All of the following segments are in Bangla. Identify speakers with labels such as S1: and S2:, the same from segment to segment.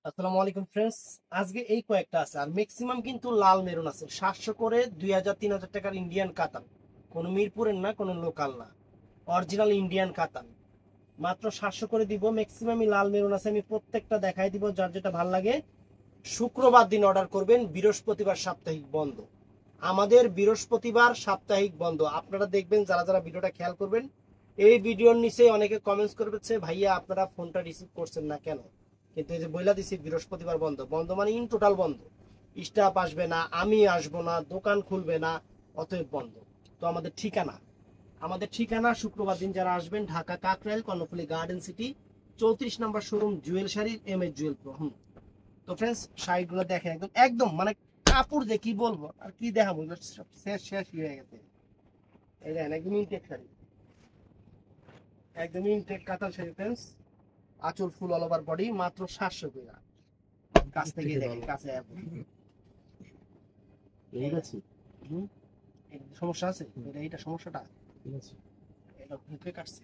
S1: আসসালামু আলাইকুম ফ্রেন্ডস। আজকে এই কয়েকটা আছে আর ম্যাক্সিমাম কিন্তু লাল মেরুন আছে। 700 করে 2000-3000 টাকার ইন্ডিয়ান কাতান, কোনো মিরপুরের না, কোনো লোকাল না, অরিজিনাল ইন্ডিয়ান কাতান। মাত্র 700 করে দিব। ম্যাক্সিমামই লাল মেরুন আছে, আমি প্রত্যেকটা দেখাই দিব। যার যেটা ভাল লাগে শুক্রবার দিন অর্ডার করবেন। বৃহস্পতিবার সাপ্তাহিক বন্ধ, আমাদের বৃহস্পতিবার সাপ্তাহিক বন্ধ। আপনারা দেখবেন, যারা যারা ভিডিওটা খেয়াল করবেন, এই ভিডিওর নিচে অনেকে কমেন্টস করবে, ভাইয়া আপনারা ফোনটা রিসিভ করছেন না কেন? কিন্তু এই যে বইলা দিছি বৃহস্পতিবার বন্ধ। বন্ধ মানে ইন টোটাল বন্ধ। স্টাফ আসবে না, আমি আসবো না, দোকান খুলবে না, অতএব বন্ধ। তো আমাদের ঠিকানা শুক্রবার দিন যারা আসবেন, ঢাকা কাকরাইল কর্ণফুলী গার্ডেন সিটি 34 নম্বর শোরুম, জুয়েল শাড়ির MS জুয়েল প্রো। তো ফ্রেন্ডস, শাড়িগুলো দেখেন, একদম একদম মানে কাপড় যে কি বলবো আর কি দেখাবো, এগুলো সব শেষ শেষ হয়ে গেছে। এই দেখেন, একদম ইনটেক শাড়ি, একদম ইনটেক কাতান শাড়ি ফ্রেন্ডস। আঁচল ফুল অল ওভার বডি, মাত্র 700 টাকা। কাছ থেকে দেখেন, কাছে
S2: ঠিক আছে।
S1: হুম, সমস্যা আছে এইটা সমস্যাটা,
S2: ঠিক আছে।
S1: এটা ঢুকে কাটছে।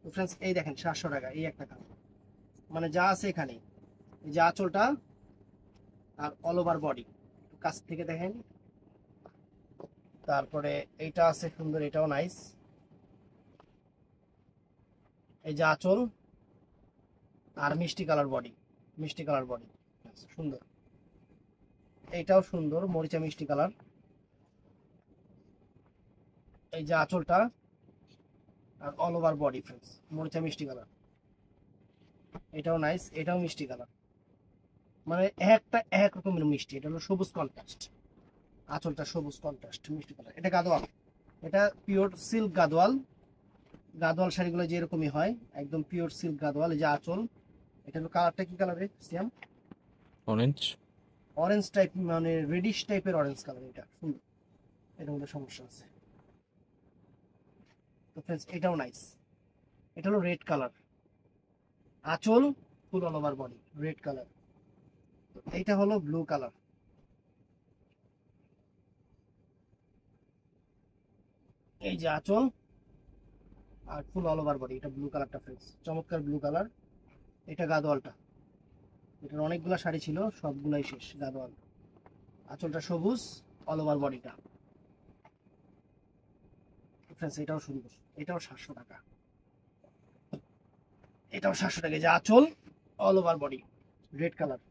S1: তো ফ্রেন্ডস, এই দেখেন 700 টাকা এই একটা কালার, মানে যা আছে এখানে। এই যে আঁচলটা আর অল ওভার বডি, কাছ থেকে দেখেন। তারপরে এইটা আছে সুন্দর, এটাও নাইস। এই যে আঁচল আর মিষ্টি কালার বডি, মিষ্টি কালার বডি সুন্দর। এইটাও সুন্দর, মরিচা মিষ্টি কালার। এই যে আঁচলটা আর অল ওভার বডি ফ্রেন্ডস, মরিচা মিষ্টি কালার। এটাও নাইস, এটাও মিষ্টি কালার, মানে একটা এক রকমের মিষ্টি। এটা হলো সবুজ কন্ট্রাস্ট, আঁচলটা সবুজ কন্ট্রাস্ট মিষ্টি কালার। এটা গাদোয়াল, এটা পিওর সিল্ক গাদোয়াল। গাদোয়াল শাড়িগুলো যেরকমই হয়, একদম পিওর সিল্ক গাদোয়াল। এই যে আঁচল, এটা হলো কালারটা কি কালারে সিয়াম?
S2: অরেঞ্জ।
S1: অরেঞ্জ টাইপ, মানে রেডিশ টাইপের অরেঞ্জ কালার। এটা সুন্দর, এটার মধ্যে সমস্যা আছে। তো ফ্রেন্ডস, এটাও নাইস। এটা হলো রেড কালার, আঁচল ফুল all over body red colour. এইটা হলো ব্লু কালার, এই যে আঁচল আর ফুল অল ওভার বডি। এটা ব্লু কালারটা ফ্রেন্ডস, চমৎকার ব্লু কালার। এটা গাদোয়ালটা, এটার অনেকগুলা শাড়ি ছিল, সবগুলাই শেষ। গাদোয়াল, আঁচলটা সবুজ, অল ওভার বডিটা। ফ্রেন্ডস, এটাও সুন্দর, এটাও 700 টাকা, এটাও 700 টাকা। এই যে আঁচল, all over body red colour.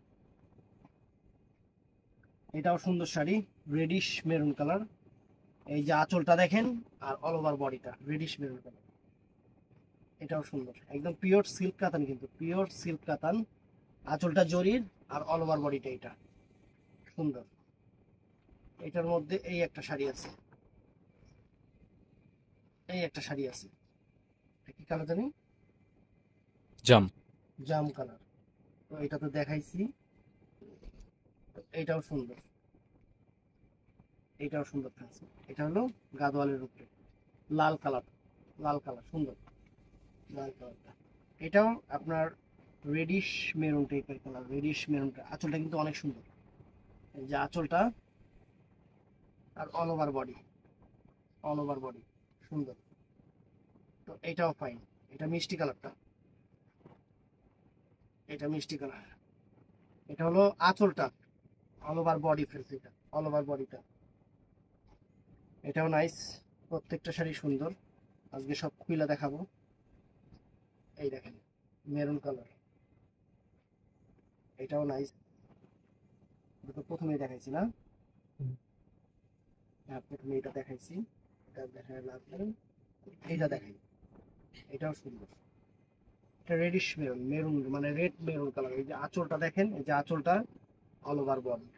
S1: এটাও সুন্দর শাড়ি, রেডিশ মেরুন কালার। এই যে আঁচলটা দেখেন আর অল ওভার বডিটা রেডিশ মেরুন কালার। এটাও সুন্দর, একদম পিওর সিল্ক কাতান, কিন্তু পিওর সিল্ক কাতান। আঁচলটা জরির আর অল ওভার বডিটা এটা সুন্দর। এটার মধ্যে এই একটা শাড়ি আছে, এই একটা শাড়ি আছে, এটা কি কালার জানি,
S2: জাম।
S1: জাম কালার। তো এটা তো দেখাইছি। তো এটাও সুন্দর, এটাও সুন্দর ফ্যান্সি। এটা হলো গাদোয়ালের উপরে লাল কালার, লাল কালার সুন্দর, লাল কালারটা। এটাও আপনার রেডিশ মেরুন টাইপের কালার, রেডিশ মেরুনটা। আঁচলটা কিন্তু অনেক সুন্দর, এই যে আঁচলটা আর all over body, all over body সুন্দর। তো এটাও ফাইন, এটা মিষ্টি কালারটা, এটা মিষ্টি কালার। এটা হলো আঁচলটা, অল ওভার বডি ফেলছে, এটা অল ওভার বডিটা। এটাও নাইস, প্রত্যেকটা শাড়ি সুন্দর। আজকে সব খুইলা দেখাবো। এই দেখেন, মেরুন কালার, এটাও নাইস। দুটো প্রথমেই দেখাইছি না? হ্যাঁ, প্রথমে এটা দেখাইছি, এটা দেখা লাগবে, এইটা দেখাই। এটাও সুন্দর, এটা রেডিশ মেরুন, মেরুন মানে রেড মেরুন কালার। এই যে আঁচলটা দেখেন, এই যে আঁচলটা অল ওভার বডি,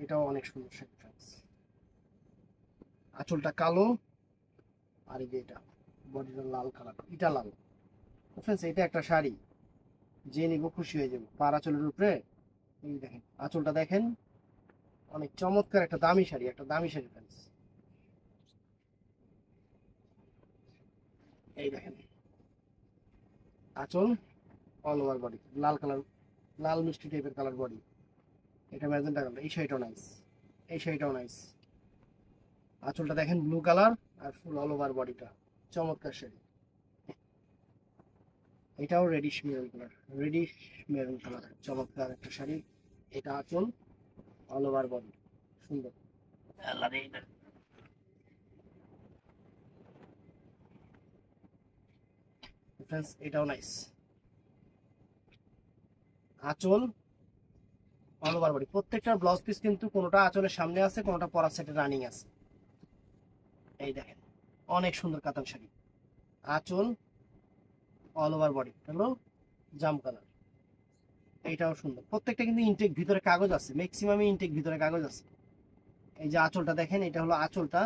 S1: এটাও অনেক সুন্দর শাড়ি ফ্রেন্ডস। আঁচলটা কালো আর এই যে এটা বডিটা লাল কালার, এটা লাল। ফ্রেন্ডস, এটা একটা শাড়ি, যে নিব খুশি হয়ে যাবো। পার আঁচলের উপরে এই দেখেন, আঁচলটা দেখেন, অনেক চমৎকার একটা দামি শাড়ি, একটা দামি শাড়ি ফ্রেন্ডস। এই দেখেন আঁচল, অল ওভার বডি লাল কালার, লাল মিষ্টি টাইপের কালার বডি। এটা ম্যাজেন্টা কালার। এই শাড়িটাও নাইস, এই শাড়িটাও নাইস। আঁচলটা দেখেন ব্লু কালার আর ফুল অল ওভার বডিটা, চমৎকার শাড়ি। এটাও radish maroon colour, radish maroon colour, চমৎকার একটা শাড়ি। এটা আঁচল, অল ওভার বডি, সুন্দর। আল্লাহ রে, ফ্রেন্ডস এটাও নাইস। আঁচল, অল ওভার বডি, প্রত্যেকটা ব্লাউজ পিস কিন্তু কোনোটা আঁচলের সামনে আছে, কোনোটা পরার সেটে রানিং আছে। এই দেখেন, অনেক সুন্দর কাতান শাড়ি। আঁচল, অল ওভার বডি হলো জাম কালার। এইটাও সুন্দর, প্রত্যেকটা কিন্তু ইনটেক ভিতরে কাগজ আছে, ম্যাক্সিমামই ইনটেক ভিতরে কাগজ আছে। এই যে আঁচলটা দেখেন, এটা হলো আঁচলটা,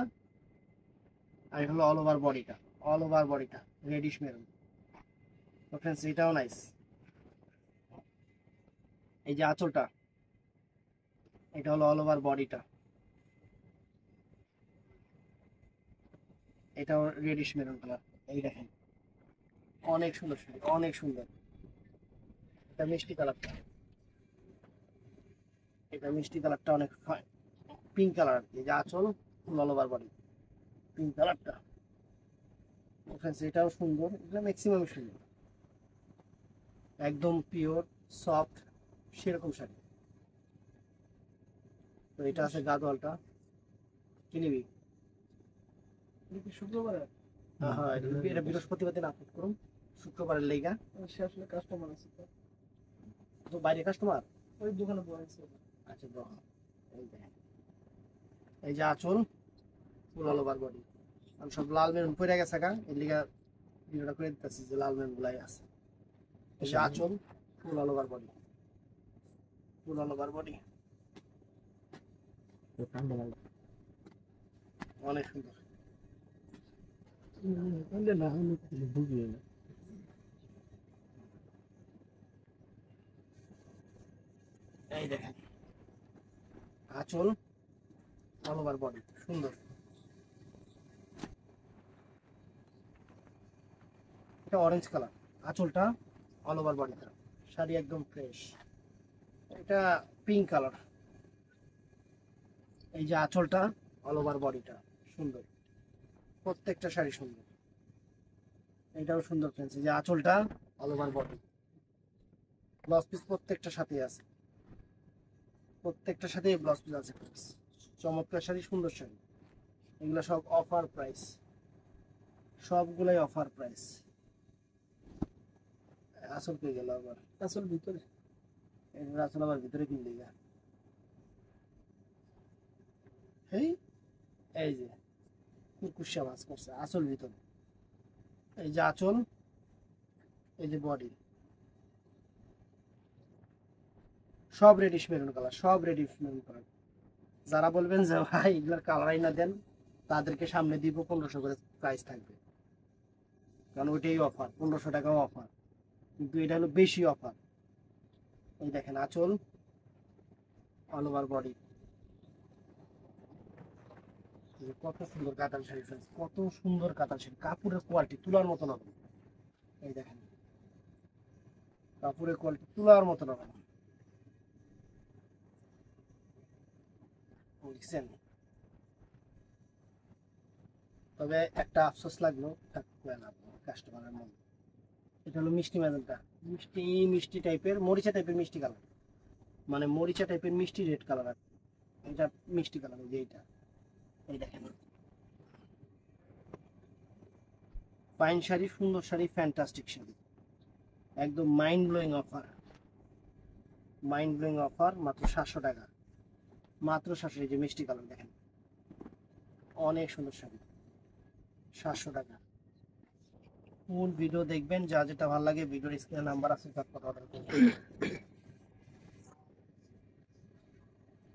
S1: আর এটা হলো অল ওভার বডিটা, অল ওভার বডিটা রেডিশ মেরুন। তো ফ্রেন্ডস এটাও নাইস। এই যে আঁচলটা, এটা হলো অল ওভার বডিটা, এটাও রেডিশ মেরুন কালার। এই দেখেন, অনেক সুন্দর শাড়ি, অনেক সুন্দর। এটা মিষ্টি কালারটা, এটা মিষ্টি কালারটা অনেক পিঙ্ক কালার। এই যে আঁচল, অল ওভার বডি, পিঙ্ক কালারটা। ফ্রেন্ডস এটাও সুন্দর, এটা ম্যাক্সিমাম সুন্দর, একদম পিওর সফট সেরকম শাড়ি। তো এটা আছে গাদোয়ালটা, কি নিবি? শুক্রবার, হ্যাঁ এটা বৃহস্পতিবার দিন আপলোড করুন, শুক্রবারের লেগা। সে আসলে কাস্টমার আছে তো বাইরে কাস্টমার, ওই দোকানে বসে। আচ্ছা এই দেখেন, এই যে আঁচল, ফুল অল ওভার বডি। আমি সব লাল মেরুন পরে গেছে গা, এর লিগা ভিডিওটা করে দিতেছি যে লাল মেরুন গুলাই আছে। এই যে আঁচল, ফুল অল ওভার বডি, ফুল অল ওভার বডি, অনেক সুন্দর। এই দেখেন, আঁচল, অল ওভার বডি, সুন্দর। এটা অরেঞ্জ কালার, আঁচলটা, অল ওভার বডিটা, শাড়ি একদম ফ্রেশ। এটা পিঙ্ক কালার, এই যে আঁচলটা, অল ওভার বডিটা, সুন্দর। প্রত্যেকটা শাড়ি সুন্দর। এটাও সুন্দর ফ্রেন্ডস, এই যে আঁচলটা, all over body, blouse piece প্রত্যেকটা সাথে আছে, প্রত্যেকটা সাথে ব্লাউজ পিস আছে ফ্রেন্ডস। চমৎকার শাড়ি, সুন্দর শাড়ি। এগুলো সব অফার প্রাইস, সবগুলাই অফার প্রাইস। আসল পেয়ে গেল আবার, আসল ভিতরে, এগুলো আসল আবার ভিতরে কিনলে গা। এই এই যে কুরকুশা মাছ করছে আসল ভিতরে। এই যে আঁচল, এই যে বডি, সব রেডিশ মেরুন কালার, সব রেডিশ মেরুন কালার। যারা বলবেন যে ভাই এগুলার কালারাই না দেন, তাদেরকে সামনে দিব 1500 করে প্রাইস থাকবে, কারণ ওইটাই অফার, 1500 টাকাও অফার, কিন্তু এটা হলো বেশি অফার। এই দেখেন আঁচল, অল ওভার বডি, কত সুন্দর কাতান শাড়ি ফ্রেন্ডস, কত সুন্দর কাতান শাড়ি, কাপড়ের কোয়ালিটি তুলার মতো না। এই দেখেন, কাপড়ের কোয়ালিটি তুলার মতো না, বুঝছেন? তবে একটা আফসোস লাগলো, থাকবে না কাস্টমারের মন। এটা হলো মিষ্টি ম্যাজেন্টা, মিষ্টি মিষ্টি টাইপের, মরিচা টাইপের মিষ্টি কালার, মানে মরিচা টাইপের মিষ্টি রেড কালার। এটা মিষ্টি কালার, এই যে এটা, এই দেখেন, ফাইন শাড়ি, সুন্দর শাড়ি, ফ্যান্টাস্টিক শাড়ি, একদম mind blowing offer, mind blowing offer, মাত্র 700 টাকা, মাত্র 700। এই যে মিষ্টি কালার দেখেন, অনেক সুন্দর শাড়ি, 700 টাকা। ফুল ভিডিও দেখবেন, যা যেটা ভালো লাগে ভিডিওর স্ক্রিনে নাম্বার আছে, তার কথা অর্ডার করবেন।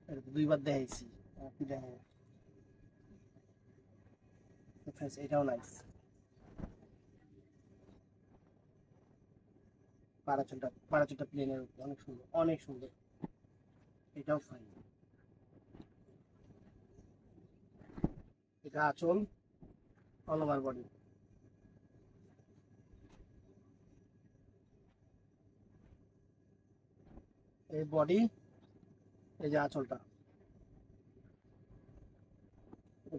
S1: এটা তো দুইবার দেখাইছি, কি দেখেন ফ্রেন্ডস, এটাও নাইস। পাড়াচুটা প্লেনের উপর, অনেক সুন্দর, অনেক সুন্দর। এটাও ফাইন। এটা আঁচল, অল ওভার বডি, এই বডি, এই যে আঁচলটা,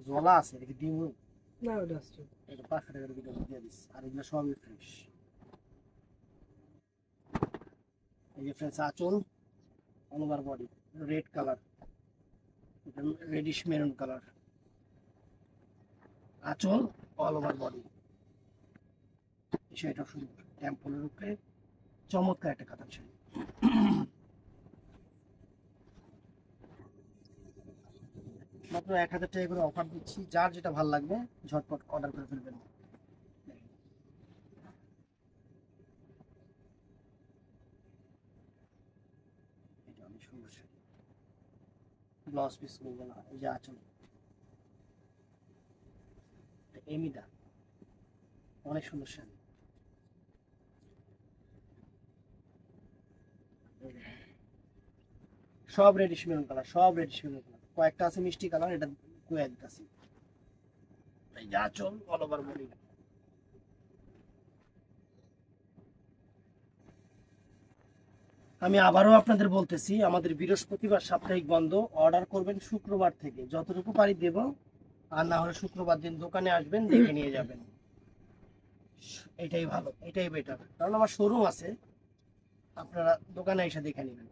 S1: জলা আছে, এটা কি ডিম না? ওটা আসছে, এটা 500 টাকার ভিতরে দিয়ে দিস, আর এগুলো সবই ফ্রেশ। এই যে ফ্রেন্ডস আঁচল, all over body red colour, radish maroon colour, আঁচল অল ওভার বডি। এটা সুন্দর টেম্পলের উপরে চমৎকার একটা কাতান শাড়ি। মাত্র 1000 টাকা করে অফার দিচ্ছি, যার যেটা ভালো লাগবে ঝটপট অর্ডার করে ফেলবেন। এটা অনেক সুন্দর শাড়ি, ব্লাউজ পিস করবে না। এই যে আঁচল, এমিদা, অনেক সুন্দর শাড়ি। সব রেডিশ মেরুন কালার, সব রেডিশ মেরুন কালার, কয়েকটা আছে মিষ্টি কালার, এটা কুয়া দিতেছি। এই যে আঁচল অল ওভার বডি। আমি আবারও আপনাদের বলতেছি, আমাদের বৃহস্পতিবার সাপ্তাহিক বন্ধ। অর্ডার করবেন শুক্রবার থেকে, যতটুকু পারি দেব, আর না হলে শুক্রবার দিন দোকানে আসবেন, দেখে নিয়ে যাবেন। এটাই ভালো, এটাই বেটার, কারণ আমার শোরুম আছে, আপনারা দোকানে এসে দেখে নেবেন।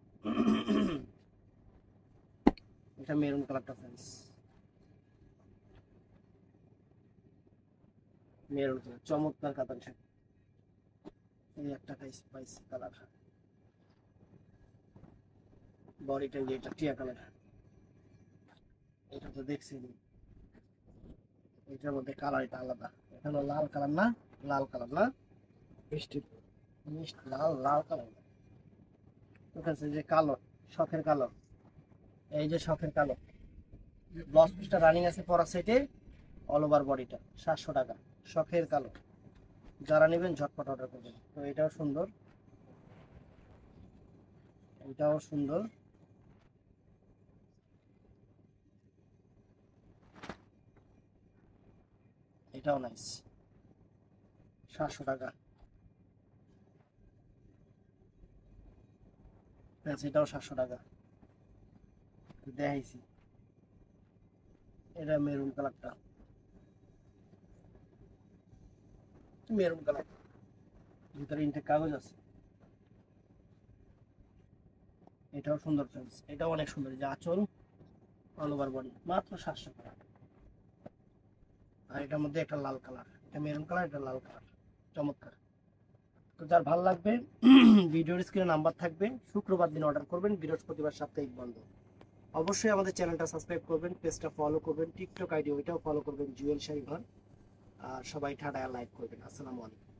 S1: এটা মেরুন কালারটা ফ্রেন্ডস, মেরুন কালার চমৎকার কাতান শাড়ি। এই একটা স্পাইসি কালার, বডিটা যেটা টিয়া কালার, এটা তো দেখছেন। এটার মধ্যে কালার এটা আলাদা, এটা হলো লাল কালার না, লাল কালার না, মিষ্টি মিষ্টি লাল, লাল কালার। ওখানে যে কালো, শখের কালো, এই যে শখের কালো, ব্লাউজ পিসটা রানিং আছে পরা সেটে, অল ওভার বডিটা 700 টাকা, শখের কালো। যারা নেবেন ঝটপট অর্ডার করবেন। তো এটাও সুন্দর, এটাও সুন্দর, এটাও নাইস, 700 টাকা। এটাও 700 টাকা দেখাইছি। এটা মেরুন কালারটা, মেরুন কালার, ভিতরে ইনটেক কাগজ আছে। এটাও সুন্দর ফ্রেন্ডস, এটাও অনেক সুন্দর। যে আঁচল অল ওভার বডি, মাত্র 700 টাকা। আর এটার মধ্যে একটা লাল কালার, এটা মেরুন কালার, এটা লাল কালার, চমৎকার। তো যার ভালো লাগবে ভিডিওর স্ক্রিনে নাম্বার থাকবে, শুক্রবার দিন অর্ডার করবেন, বৃহস্পতিবার সাপ্তাহিক বন্ধ। অবশ্যই আমাদের চ্যানেলটা সাবস্ক্রাইব করবেন, পেজটা ফলো করবেন, টিকটক আইডি ওইটাও ফলো করবেন, জুয়েল শাড়ি ঘর। আর সবাই ঠাডায় লাইক করবেন। আসসালামু আলাইকুম।